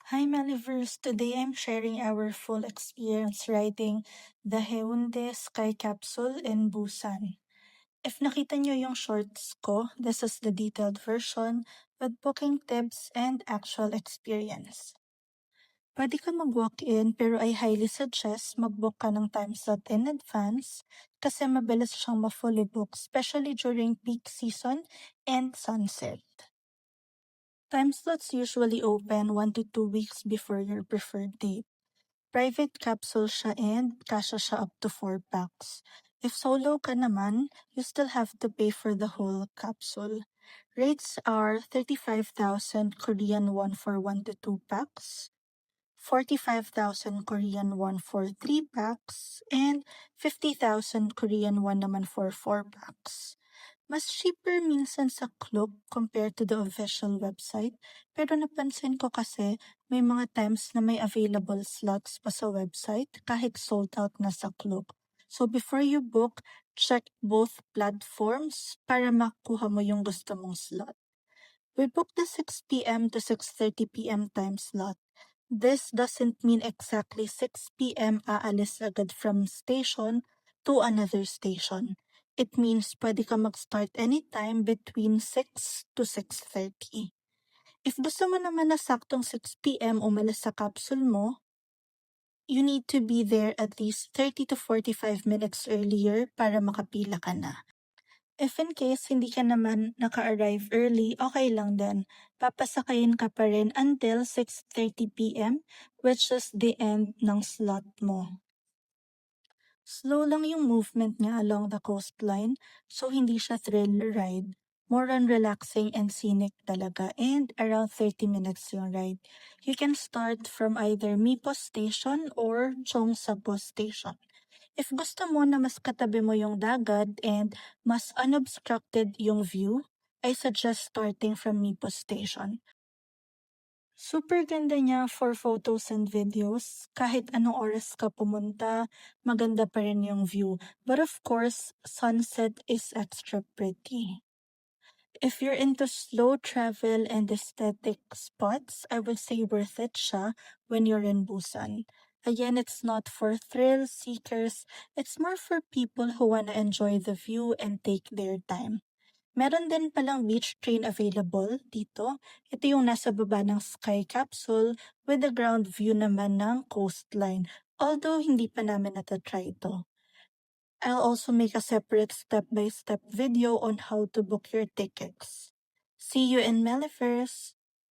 Hi Maliverse! Today I'm sharing our full experience riding the Hyundai Sky Capsule in Busan. If nakita nyo yung shorts ko, this is the detailed version with booking tips and actual experience. Pwede ka mag-walk-in pero I highly suggest mag-book ka ng time slot in advance kasi mabilis siyang ma-fully book, especially during peak season and sunset. Time slots usually open 1 to 2 weeks before your preferred date. Private capsule siya and kasya siya up to 4 packs. If solo ka naman, you still have to pay for the whole capsule. Rates are 35,000 Korean won for 1 to 2 packs, 45,000 Korean won for 3 packs, and 50,000 Korean won naman for 4 packs. Mas cheaper minsan sa Klook compared to the official website, pero napansin ko kasi may mga times na may available slots pa sa website kahit sold out na sa Klook. So before you book, check both platforms para makuha mo yung gusto mong slot. We booked the 6 p.m. to 6:30 p.m. time slot. This doesn't mean exactly 6 p.m. aalis agad from station to another station. It means pwede ka mag-start anytime between 6 to 6:30. If gusto mo naman na saktong 6 p.m. umalis sa capsule mo, you need to be there at least 30 to 45 minutes earlier para makapila ka na. If in case hindi ka naman naka-arrive early, okay lang din. Papasakayin ka pa rin until 6:30 p.m. which is the end ng slot mo. Slow lang yung movement niya along the coastline, so hindi siya thrill ride. More on relaxing and scenic talaga, and around 30 minutes yung ride. You can start from either Mipos Station or Cheongsapo Station. If gusto mo na mas katabi mo yung dagat and mas unobstructed yung view, I suggest starting from Mipos Station. Super ganda niya for photos and videos. Kahit anong oras ka pumunta, maganda pa rin yung view. But of course, sunset is extra pretty. If you're into slow travel and aesthetic spots, I would say worth it siya when you're in Busan. Again, it's not for thrill seekers. It's more for people who wanna enjoy the view and take their time. Meron din palang beach train available dito. Ito yung nasa baba ng Sky Capsule with the ground view naman ng coastline. Although hindi pa namin natatry ito. I'll also make a separate step-by-step video on how to book your tickets. See you in Meliverse!